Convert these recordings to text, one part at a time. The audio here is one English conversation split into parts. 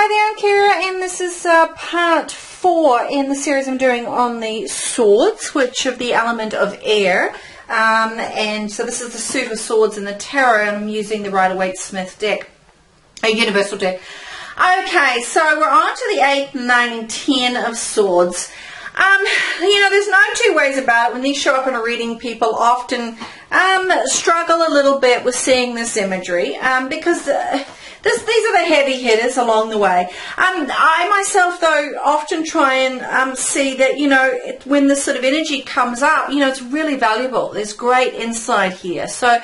Hi there, I'm Kira, and this is part 4 in the series I'm doing on the swords, which of the element of air. And so this is the suit of swords in the tarot, and I'm using the Rider-Waite-Smith deck, a universal deck. Okay, so we're on to the 8, 9, and 10 of swords. There's no two ways about it. When these show up in a reading, people often struggle a little bit with seeing this imagery because these are the heavy hitters along the way. I myself, though, often try and see that, when this sort of energy comes up, it's really valuable. There's great insight here. So,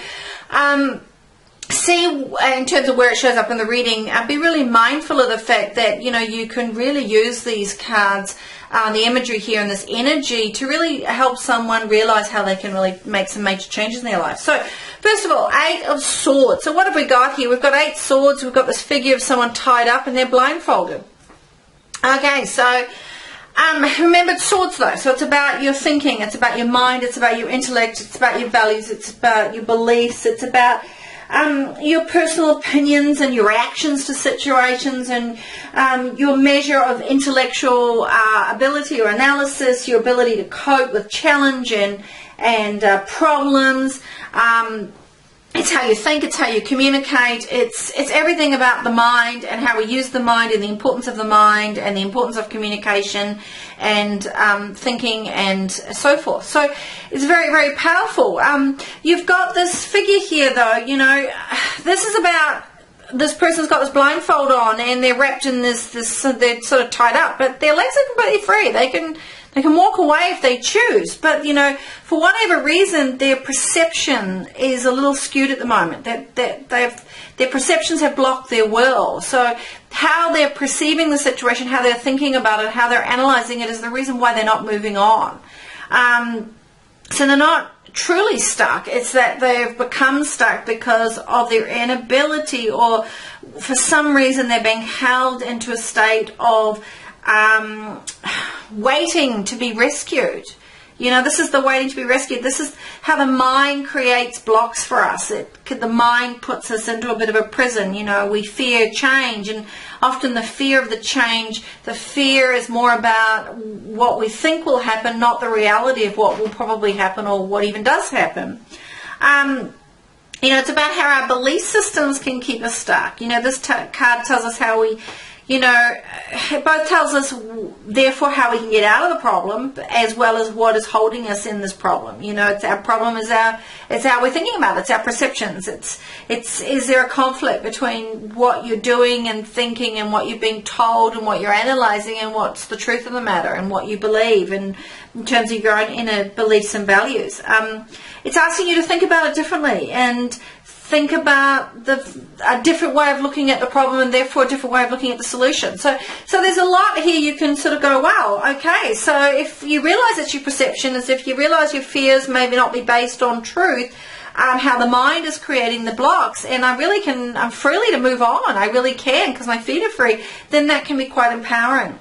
see, in terms of where it shows up in the reading, be really mindful of the fact that, you can really use these cards, the imagery here and this energy to really help someone realize how they can really make some major changes in their life. So, first of all, 8 of swords. So what have we got here? We've got 8 swords. We've got this figure of someone tied up and they're blindfolded. Okay, so remember, it's swords though, so it's about your thinking, it's about your mind, it's about your intellect, it's about your values, it's about your beliefs, it's about your personal opinions and your reactions to situations, and your measure of intellectual ability or analysis, your ability to cope with challenge and problems. It's how you think, it's how you communicate, it's everything about the mind and how we use the mind and the importance of the mind and the importance of communication and thinking and so forth. So it's very, very powerful. You've got this figure here though, this is about this person's got this blindfold on and they're wrapped in this they're sort of tied up, but their legs are completely free. They can walk away if they choose, but for whatever reason, their perception is a little skewed at the moment. Their perceptions have blocked their world. So how they're perceiving the situation, how they're thinking about it, how they're analyzing it is the reason why they're not moving on. So they're not truly stuck. It's that they've become stuck because of their inability, or for some reason they're being held into a state of waiting to be rescued. This is the waiting to be rescued. This is how the mind creates blocks for us. The mind puts us into a bit of a prison. We fear change, and often the fear of the change, the fear is more about what we think will happen, not the reality of what will probably happen or what even does happen. It's about how our belief systems can keep us stuck. This card tells us how we, it both tells us, therefore, how we can get out of the problem, as well as what is holding us in this problem. It's our problem it's how we're thinking about it. It's our perceptions. Is there a conflict between what you're doing and thinking and what you're being told and what you're analyzing and what's the truth of the matter and what you believe in terms of your own inner beliefs and values. It's asking you to think about it differently and think about a different way of looking at the problem, and therefore a different way of looking at the solution. So there's a lot here you can sort of go, wow, okay, so if you realize it's your perception, as if you realize your fears may not be based on truth, how the mind is creating the blocks, and I'm freely to move on, I really can, because my feet are free, then that can be quite empowering.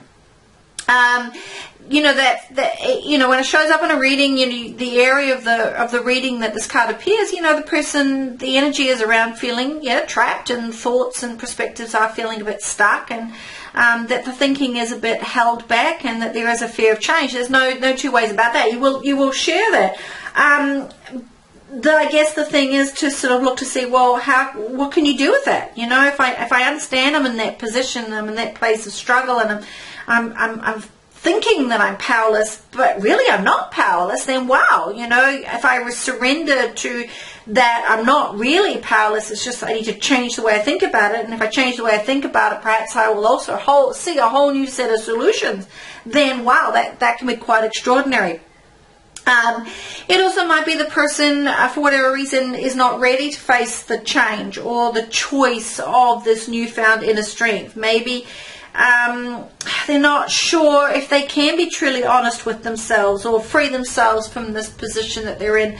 When it shows up in a reading, the area of the reading that this card appears, the energy is around feeling, trapped, and thoughts and perspectives are feeling a bit stuck, and that the thinking is a bit held back, and that there is a fear of change. There's no two ways about that. You will share that. I guess the thing is to sort of look to see, well, what can you do with that? If I understand I'm in that position, I'm in that place of struggle, and I'm thinking that I'm powerless, but really I'm not powerless, then wow, if I surrender to that I'm not really powerless, it's just I need to change the way I think about it, and if I change the way I think about it, perhaps I will also see a whole new set of solutions, then wow, that can be quite extraordinary. It also might be the person, for whatever reason, is not ready to face the change or the choice of this newfound inner strength. Maybe they're not sure if they can be truly honest with themselves or free themselves from this position that they're in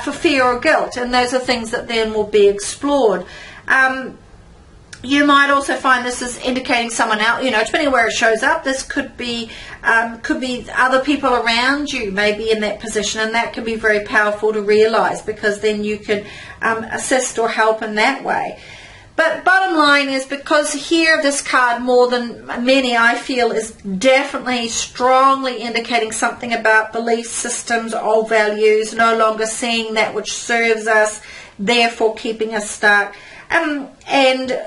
for fear or guilt, and those are things that then will be explored. You might also find this is indicating someone else, depending on where it shows up. This could be other people around you maybe in that position, and that can be very powerful to realize, because then you can assist or help in that way. But bottom line is, because here this card, more than many, I feel, is definitely strongly indicating something about belief systems, old values, no longer seeing that which serves us, therefore keeping us stuck, and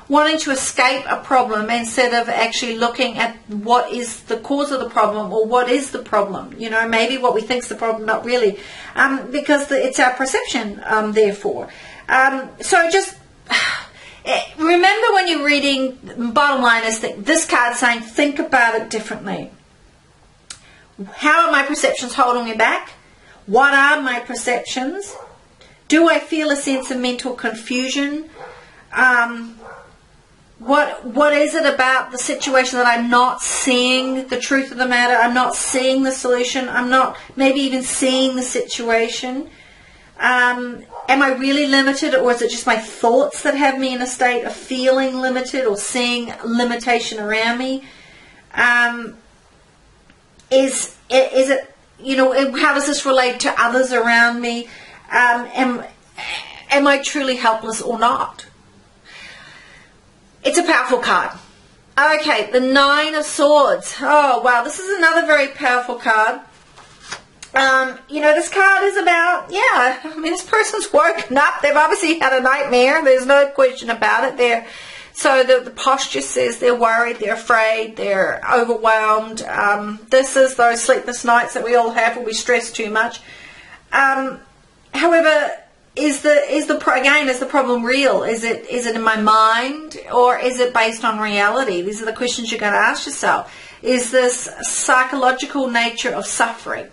wanting to escape a problem instead of actually looking at what is the cause of the problem, or what is the problem. You know, maybe what we think is the problem, not really, because it's our perception, therefore. So just remember, when you're reading, bottom line is that this card is saying, think about it differently. How are my perceptions holding me back? What are my perceptions? Do I feel a sense of mental confusion? What is it about the situation that I'm not seeing the truth of the matter? I'm not seeing the solution. I'm not maybe even seeing the situation. Am I really limited, or is it just my thoughts that have me in a state of feeling limited or seeing limitation around me? Is it, you know, how does this relate to others around me? Am I truly helpless or not? It's a powerful card. Okay, the Nine of Swords. Oh, wow, this is another very powerful card. You know, this card is about, this person's woken up. They've obviously had a nightmare. There's no question about it. So the posture says they're worried, they're afraid, they're overwhelmed. This is those sleepless nights that we all have when we stress too much. However, is the problem real? Is it in my mind, or is it based on reality? These are the questions you're going to ask yourself. Is this psychological nature of suffering?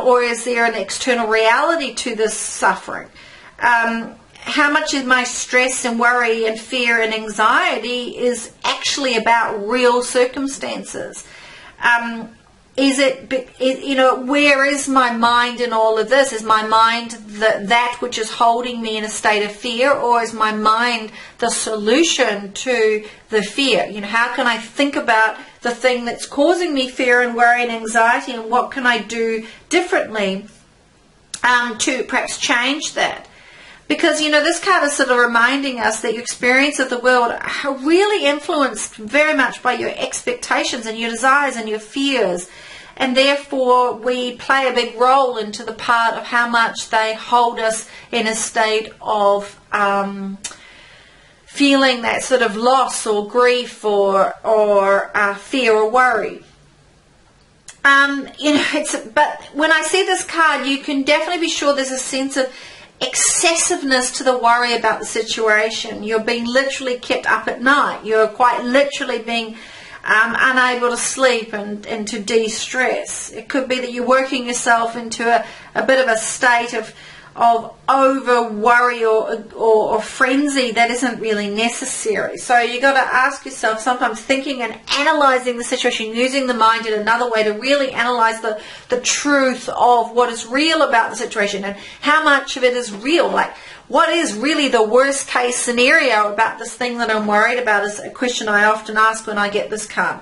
Or is there an external reality to this suffering? How much of my stress and worry and fear and anxiety is actually about real circumstances? Where is my mind in all of this? Is my mind that which is holding me in a state of fear, or is my mind the solution to the fear? You know, how can I think about the thing that's causing me fear and worry and anxiety, and what can I do differently to perhaps change that? Because, you know, this card is sort of reminding us that your experience of the world are really influenced very much by your expectations and your desires and your fears. And therefore, we play a big role into the part of how much they hold us in a state of feeling that sort of loss or grief or fear or worry. But when I see this card, you can definitely be sure there's a sense of excessiveness to the worry about the situation. You're being literally kept up at night. You're quite literally being unable to sleep and to de-stress. It could be that you're working yourself into a bit of a state of over worry or frenzy that isn't really necessary. So you've got to ask yourself, sometimes thinking and analysing the situation, using the mind in another way to really analyse the truth of what is real about the situation and how much of it is real. Like, what is really the worst case scenario about this thing that I'm worried about is a question I often ask when I get this card.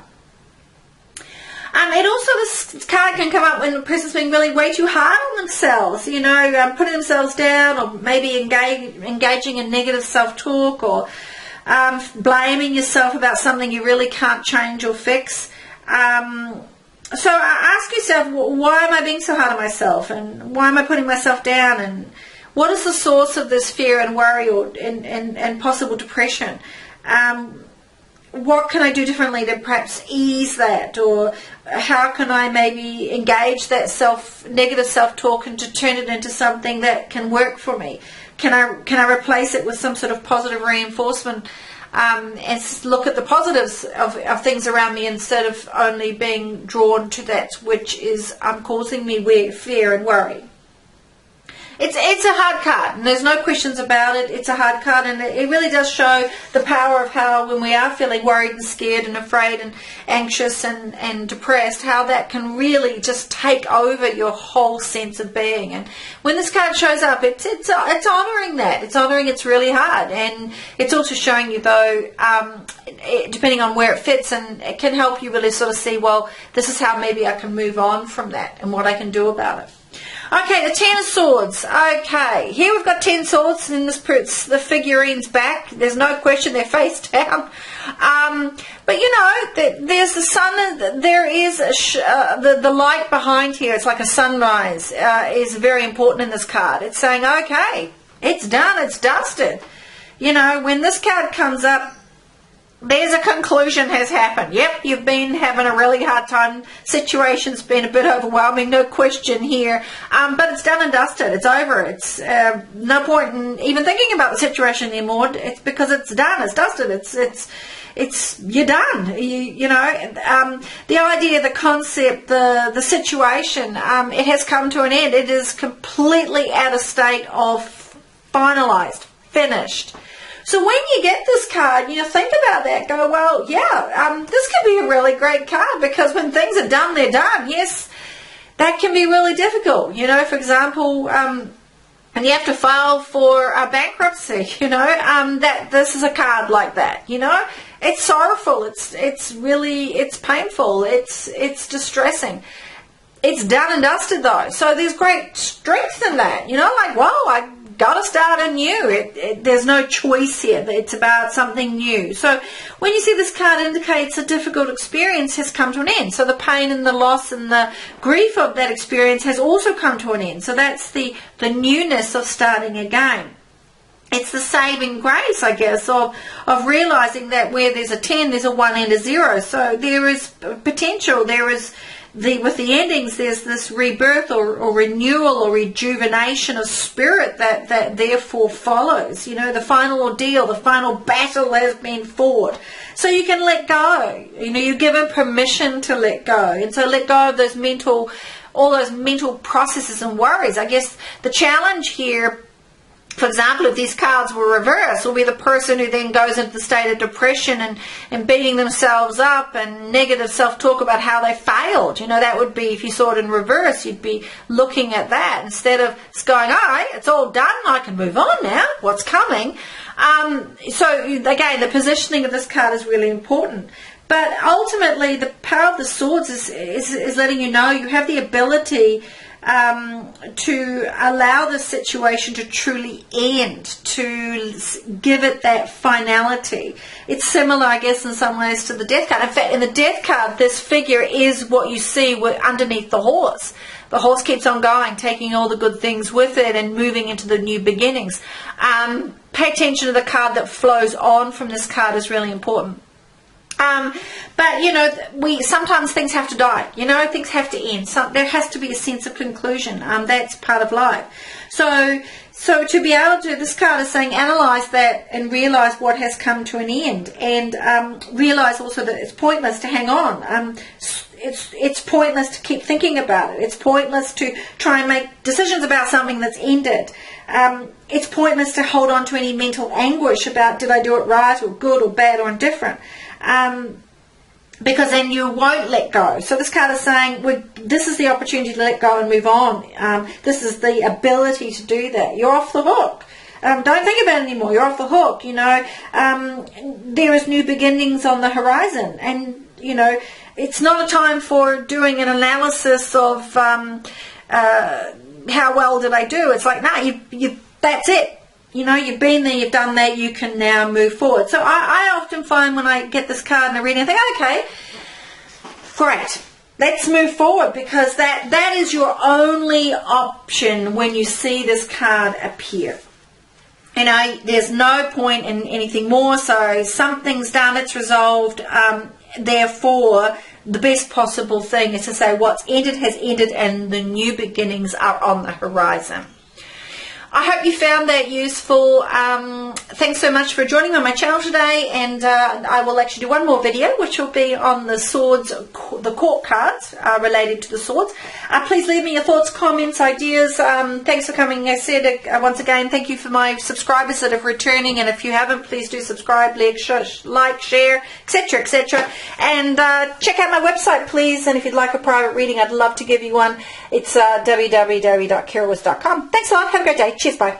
This card can come up when a person's being really way too hard on themselves, you know, putting themselves down, or maybe engaging in negative self-talk, or blaming yourself about something you really can't change or fix. So ask yourself, why am I being so hard on myself, and why am I putting myself down, and what is the source of this fear and worry and possible depression? What can I do differently to perhaps ease that, or how can I maybe engage that negative self-talk and to turn it into something that can work for me? Can I replace it with some sort of positive reinforcement and look at the positives of things around me instead of only being drawn to that which is causing me fear and worry? It's a hard card, and there's no questions about it. It's a hard card, and it really does show the power of how, when we are feeling worried and scared and afraid and anxious and depressed, how that can really just take over your whole sense of being. And when this card shows up, it's honouring that. It's honouring it's really hard, and it's also showing you, though, depending on where it fits, and it can help you really sort of see, well, this is how maybe I can move on from that and what I can do about it. Okay, the 10 of Swords. Okay, here we've got 10 swords, and this puts the figurines back. There's no question they're face down. But you know, there's the sun. There is the light behind here. It's like a sunrise. Is very important in this card. It's saying, okay, it's done. It's dusted. You know, when this card comes up, there's a conclusion has happened. Yep, you've been having a really hard time. Situation's been a bit overwhelming, no question here. But it's done and dusted. It's over. It's no point in even thinking about the situation anymore. It's because it's done. It's dusted. It's you're done. You know, the idea, the concept, the situation, it has come to an end. It is completely out of state of finalized, finished. So when you get this card, you know, think about that. Go, well, yeah, this could be a really great card, because when things are done, they're done. Yes, that can be really difficult. You know, for example, and you have to file for a bankruptcy. You know, that this is a card like that. You know, it's sorrowful. It's really painful. It's distressing. It's done and dusted though. So there's great strength in that. You know, like, wow, I got to start anew. There's no choice here. It's about something new. So when you see this card indicates a difficult experience has come to an end. So the pain and the loss and the grief of that experience has also come to an end. So that's the newness of starting again. It's the saving grace, I guess, of realizing that where there's a 10, there's a 1 and a 0. So there is potential. There is with the endings, there's this rebirth or renewal or rejuvenation of spirit that therefore follows. You know, the final ordeal, the final battle has been fought. So you can let go. You know, you're given permission to let go. And so let go of all those mental processes and worries. I guess the challenge here, for example, if these cards were reversed, will be the person who then goes into the state of depression and beating themselves up and negative self-talk about how they failed. You know, that would be, if you saw it in reverse, you'd be looking at that instead of going, all right, it's all done, I can move on now, what's coming? So again, the positioning of this card is really important. But ultimately, the power of the swords is letting you know you have the ability to allow the situation to truly end, to give it that finality. It's similar, I guess, in some ways to the death card. In fact, in the death card, this figure is what you see underneath the horse. The horse keeps on going, taking all the good things with it and moving into the new beginnings. Pay attention to the card that flows on from this card is really important. But you know, sometimes things have to die. You know, things have to end. There has to be a sense of conclusion. That's part of life. So to be able to, this card is saying, analyze that and realize what has come to an end, and realize also that it's pointless to hang on. It's pointless to keep thinking about it. It's pointless to try and make decisions about something that's ended. It's pointless to hold on to any mental anguish about did I do it right or good or bad or indifferent. Because then you won't let go. So this card is saying, this is the opportunity to let go and move on. This is the ability to do that. You're off the hook. Don't think about it anymore. You're off the hook. You know, there is new beginnings on the horizon, and you know, it's not a time for doing an analysis of how well did I do. It's like, no, that's it. You know, you've been there, you've done that, you can now move forward. So I often find when I get this card in a reading, I think, okay, great, let's move forward, because that is your only option when you see this card appear. You know, there's no point in anything more, so something's done, it's resolved, therefore the best possible thing is to say what's ended has ended and the new beginnings are on the horizon. I hope you found that useful. Thanks so much for joining me on my channel today, and I will actually do one more video which will be on the swords, the court cards related to the swords. Please leave me your thoughts, comments, ideas. Thanks for coming. I said once again, thank you for my subscribers that are returning, and if you haven't, please do subscribe, like, share, etc, etc. And check out my website, please, and if you'd like a private reading, I'd love to give you one. It's www.carolwoods.com. Thanks a lot. Have a great day. Cheers. Bye.